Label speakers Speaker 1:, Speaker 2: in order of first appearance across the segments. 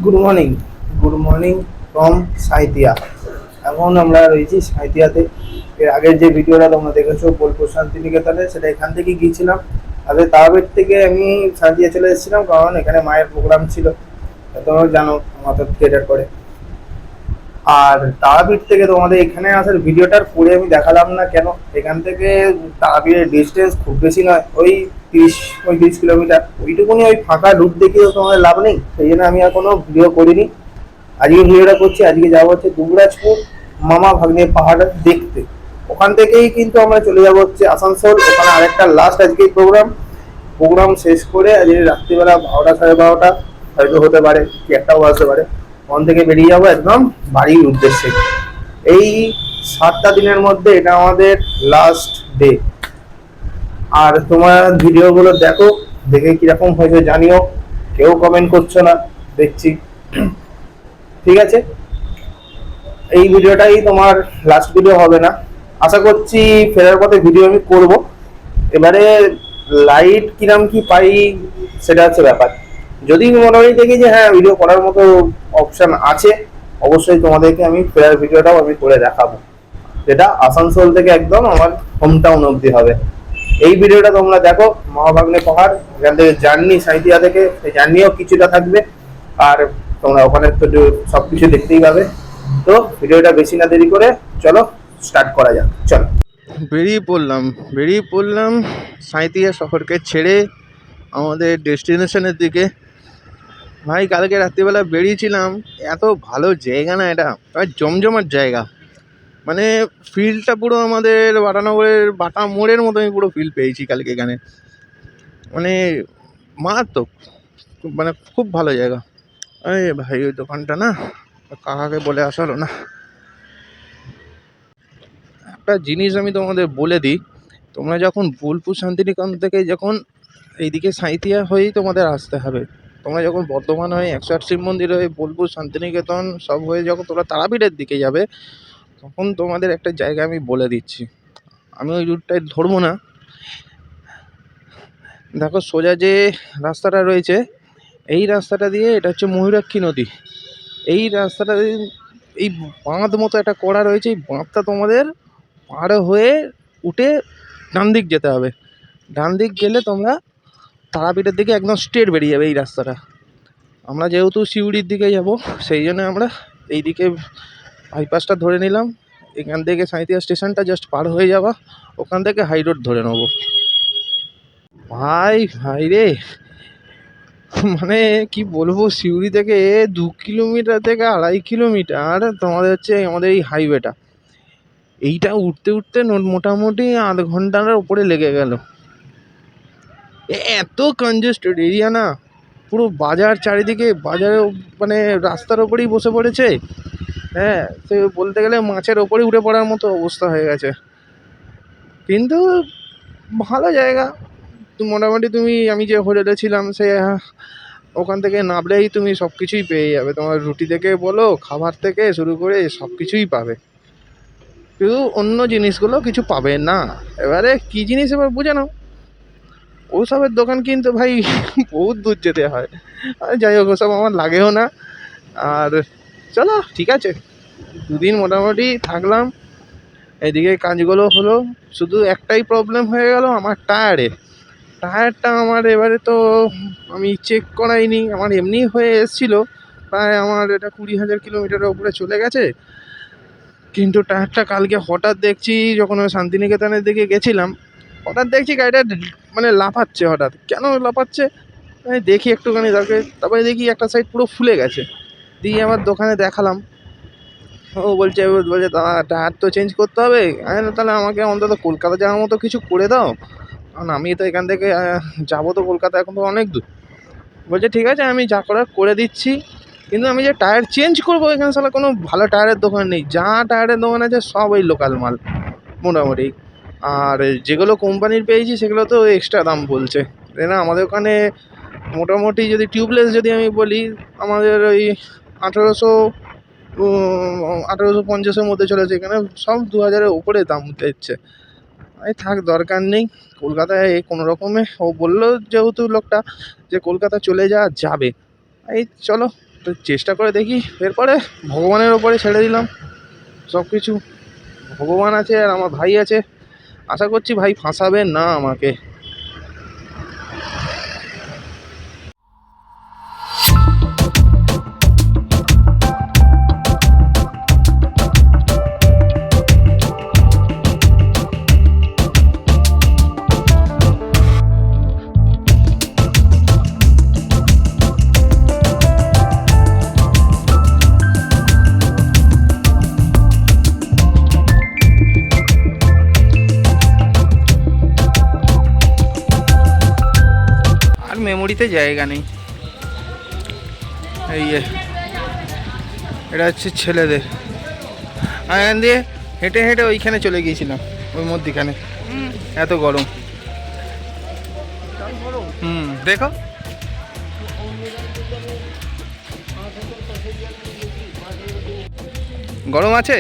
Speaker 1: Good morning from Sainthia. এখন আমরা রয়েছি সাঁইথিয়াতে। এর আগের যে ভিডিওটা তোমরা দেখেছো বোলপুর শান্তিনিকেতনে, সেটা এখান থেকে গিয়েছিলাম। তারপরে তারাপীঠ থেকে আমি সাঁইথিয়া চলে এসেছিলাম, কারণ এখানে মায়ের প্রোগ্রাম ছিল। তা তোমরা জানো মাথা থিয়েটার করে। আর তারাপীঠ থেকে তোমাদের এখানে আসার ভিডিওটার পরে আমি দেখালাম না কেন। এখান থেকে তারাপীঠের ডিস্টেন্স খুব বেশি নয়, ওই 30-35 কিলোমিটার। ওইটুকুনি ওই ফাঁকা রুট দেখিয়েও তোমাদের লাভ নেই, সেই জন্য আমি আর কোনো ভিডিও করিনি। আজকে ভিডিওটা করছি, আজকে যাবো হচ্ছে দুবরাজপুর মামা ভাগ্নের পাহাড় দেখতে। ওখান থেকেই কিন্তু আমরা চলে যাবো হচ্ছে আসানসোল, ওখানে আরেকটা লাস্ট আজকে প্রোগ্রাম। প্রোগ্রাম শেষ করে আজকে রাত্রিবেলা 12, 12:30 হয়তো হতে পারে, কি একটাও আসতে পারে, ওখান থেকে বেরিয়ে যাবো একদম বাড়ির উদ্দেশ্যে। এই 7টা দিনের মধ্যে এটা আমাদের লাস্ট ডে। আর তোমার ভিডিওগুলো দেখো, দেখে কিরকম হয়েছে জানিও। কেউ কমেন্ট করছো না দেখছি। ঠিক আছে, এই ভিডিওটাই তোমার লাস্ট ভিডিও হবে না, আশা করছি। ফেরার পথে ভিডিও আমি করব। এবারে লাইট কিরাম কি পাই সেটা হচ্ছে ব্যাপার। যদি মোটামুটি দেখি যে হ্যাঁ ভিডিও করার মতো অপশন আছে, অবশ্যই তোমাদেরকে আমি ফেরার ভিডিওটাও আমি করে দেখাবো, যেটা আসানসোল থেকে একদম আমার হোম টাউন অবধি হবে। এই ভিডিওটা তোমরা দেখো, মহাভাগ্নে পাহাড়, এখান থেকে জার্নি সাঁইথিয়া থেকে, সেই জার্নিও কিছুটা থাকবে। আর তোমরা ওখানে তো সবকিছু দেখতেই পাবে। তো ভিডিওটা বেশি না দেরি করে চলো স্টার্ট করা যাক, চলো।
Speaker 2: বেরিয়ে পড়লাম সাঁইথিয়া শহরকে ছেড়ে আমাদের ডেস্টিনেশনের দিকে। ভাই, কালকে রাত্রিবেলা বেরিয়েছিলাম। এত ভালো জায়গা না এটা, আর জমজমাট জায়গা। মানে ফিলটা পুরো আমাদের বাটা মোড়ের মতো আমি পুরো ফিল পেয়েছি কালকে এখানে। মানে মারাত্মক, মানে খুব ভালো জায়গা। আরে ভাই, ওই দোকানটা না, কাকাকে বলে আসা হলো না। একটা জিনিস আমি তোমাদের বলে দিই, তোমরা যখন বোলপুর শান্তিনিকেতন থেকে যখন এইদিকে সাঁইথিয়া হয়েই তোমাদের আসতে হবে। তোমরা যখন বর্ধমান হয়ে 108 শিব মন্দির হয়ে বোলপুর শান্তিনিকেতন সব হয়ে যখন তোমরা তারাপীঠের দিকে যাবে, তখন তোমাদের একটা জায়গা আমি বলে দিচ্ছি। আমি ওই রুটটায় ধরবো না। দেখো, সোজা যে রাস্তাটা রয়েছে, এই রাস্তাটা দিয়ে, এটা হচ্ছে ময়ূরাক্ষী নদী। এই রাস্তাটা দিয়ে এই বাঁধ মতো একটা করা রয়েছে, এই বাঁধটা তোমাদের পার হয়ে উঠে ডান দিক যেতে হবে। ডান দিক গেলে তোমরা তারাপীঠের দিকে একদম স্ট্রেট বেরিয়ে যাবে এই রাস্তাটা। আমরা যেহেতু সিউড়ির দিকে যাব, সেই জন্য আমরা এই দিকে বাইপাসটা ধরে নিলাম। এখান থেকে সাঁইথিয়া স্টেশনটা জাস্ট পার হয়ে যাওয়া, ওখান থেকে হাই রোড ধরে নেবো। ভাই ভাই রে, মানে কি বলবো, সিউড়ি থেকে 2 কিলোমিটার থেকে 2.5 কিলোমিটার তোমাদের হচ্ছে আমাদের এই হাইওয়েটা। এইটা উঠতে উঠতে মোটামুটি আধ ঘন্টার উপরে লেগে গেল। এত কনজেস্টেড এরিয়া না, পুরো বাজার চারিদিকে, বাজারে মানে রাস্তার ওপরেই বসে পড়েছে। হ্যাঁ, সে বলতে গেলে মাছের ওপরে উঠে পড়ার মতো অবস্থা হয়ে গেছে। কিন্তু ভালো জায়গা। মোটামুটি আমি যে হোটেলে ছিলাম, সে ওখান থেকে নামলেই তুমি সব কিছুই পেয়ে যাবে। তোমার রুটি থেকে বলো, খাবার থেকে শুরু করে সব কিছুই পাবে। শুধু অন্য জিনিসগুলো কিছু পাবে না। এবারে কি জিনিস এবার বুঝে নাও। ওসবের দোকান কিন্তু ভাই বহুত দূর যেতে হয়। আর যাই হোক, ওসব আমার লাগেও না। আর চলো, ঠিক আছে, 2 দিন মোটামুটি থাকলাম। এদিকে কাজগুলো হলো। শুধু একটাই প্রবলেম হয়ে গেল আমার টায়ারটা আমার এবারে তো আমি চেক করাইনি, আমার এমনি হয়ে এসেছিলো। প্রায় আমার এটা 20,000 কিলোমিটারের উপরে চলে গেছে। কিন্তু টায়ারটা কালকে হঠাৎ দেখছি, যখন আমি শান্তিনিকেতনের দিকে গেছিলাম, হঠাৎ দেখছি গাড়িটা মানে লাফাচ্ছে। হঠাৎ কেন লাফাচ্ছে আমি দেখি একটুখানি, তারপরে দেখি একটা সাইড পুরো ফুলে গেছে। দিয়ে আবার দোকানে দেখালাম। ও বলছে টায়ার তো চেঞ্জ করতে হবে। আমি বললাম, তাহলে আমাকে অন্তত কলকাতা যাওয়ার মতো কিছু করে দাও, কারণ আমি তো এখান থেকে যাবো তো কলকাতা, এখন তো অনেক দূর। বলছে ঠিক আছে, আমি যা করার করে দিচ্ছি। কিন্তু আমি যে টায়ার চেঞ্জ করবো, এখানে সালা কোনো ভালো টায়ারের দোকান নেই। যা টায়ারের দোকান আছে সব ওই লোকাল মাল মোটামুটি। আর যেগুলো কোম্পানির পেয়েছি সেগুলো তো এক্সট্রা দাম বলছে। না, আমাদের ওখানে মোটামুটি যদি টিউবলেস যদি আমি বলি, আমাদের ওই 1800 1850-এর মধ্যে চলেছে। এখানে সব 2000-এর উপরে দাম দিচ্ছে। এই থাক, দরকার নেই। কলকাতায় কোনো রকমে ও বললো, যেহেতু লোকটা, যে কলকাতা চলে যাওয়া যাবে। এই চলো, তো চেষ্টা করে দেখি, এরপরে ভগবানের ওপরে ছেড়ে দিলাম সব কিছু। ভগবান আছে আর আমার ভাই আছে, আশা করছি ভাই ফাঁসাবে না আমাকে। আর মেমোরিতে জায়গা নেই। এই যে এটা হচ্ছে ছেলেদের, আমি এখান দিয়ে হেঁটে হেঁটে ওইখানে চলে গিয়েছিলাম, ওই মধ্যিখানে এত গরম। দেখো গরম আছে।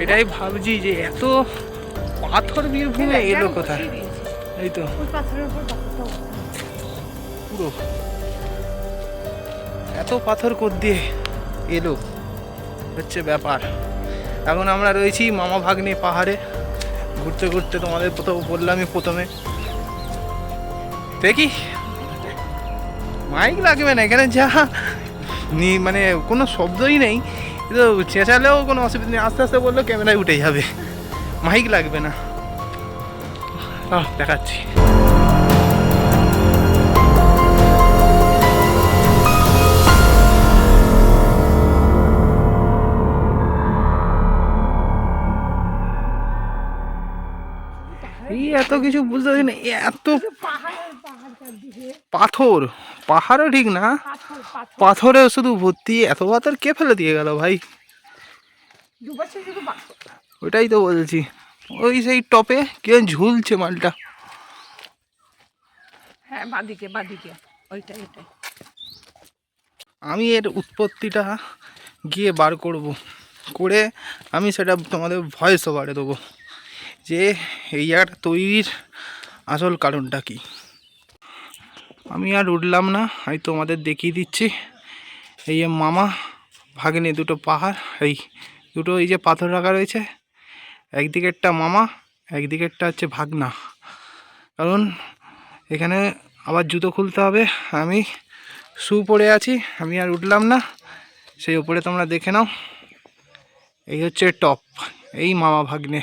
Speaker 2: এটাই ভাবছি যে এত পাথর বীরভূমে এলো কোথায়। এই তো পুরো এত পাথর দিয়ে এলো হচ্ছে ব্যাপার। এখন আমরা রয়েছি মামা ভাগ্নে পাহাড়ে ঘুরতে ঘুরতে, তোমাদের বললামই প্রথমে। দেখি মাইক লাগবে না এখানে, যা মানে কোনো শব্দই নেই, কিন্তু চেঁচালেও কোনো অসুবিধা নেই, আস্তে আস্তে বললেও ক্যামেরায় উঠে যাবে, মাইক লাগবে না। দেখাচ্ছি। এই এত কিছু বুঝতে পারছি না, এত পাথর, পাহাড়ও ঠিক না, পাথরে শুধু ভর্তি। এত পাথর কে ফেলে দিয়ে গেল ভাই? ওইটাই তো বলছি, ওই সেই টপে কে ঝুলছে মালটা।
Speaker 3: হ্যাঁ বাদিকে বাদিকে ওইটাই।
Speaker 2: আমি এর উৎপত্তিটা গিয়ে বার করব, করে আমি সেটা তোমাদের ভয়েস ওভারে দেবো যে এই জায়গাটা তৈরির আসল কারণটা কি। আমি আর উঠলাম না, আমি তোমাদের দেখিয়ে দিচ্ছি। এই যে মামা ভাগ্নে দুটো পাহাড়, এই দুটো এই যে পাথর রাখা রয়েছে, একদিকেরটা মামা, একদিকেরটা হচ্ছে ভাগনা। কারণ এখানে আবার জুতো খুলতে হবে, আমি শু পরে আছি, আমি আর উঠলাম না। সেই উপরে তোমরা দেখে নাও, এই হচ্ছে টপ, এই মামা ভাগ্নে।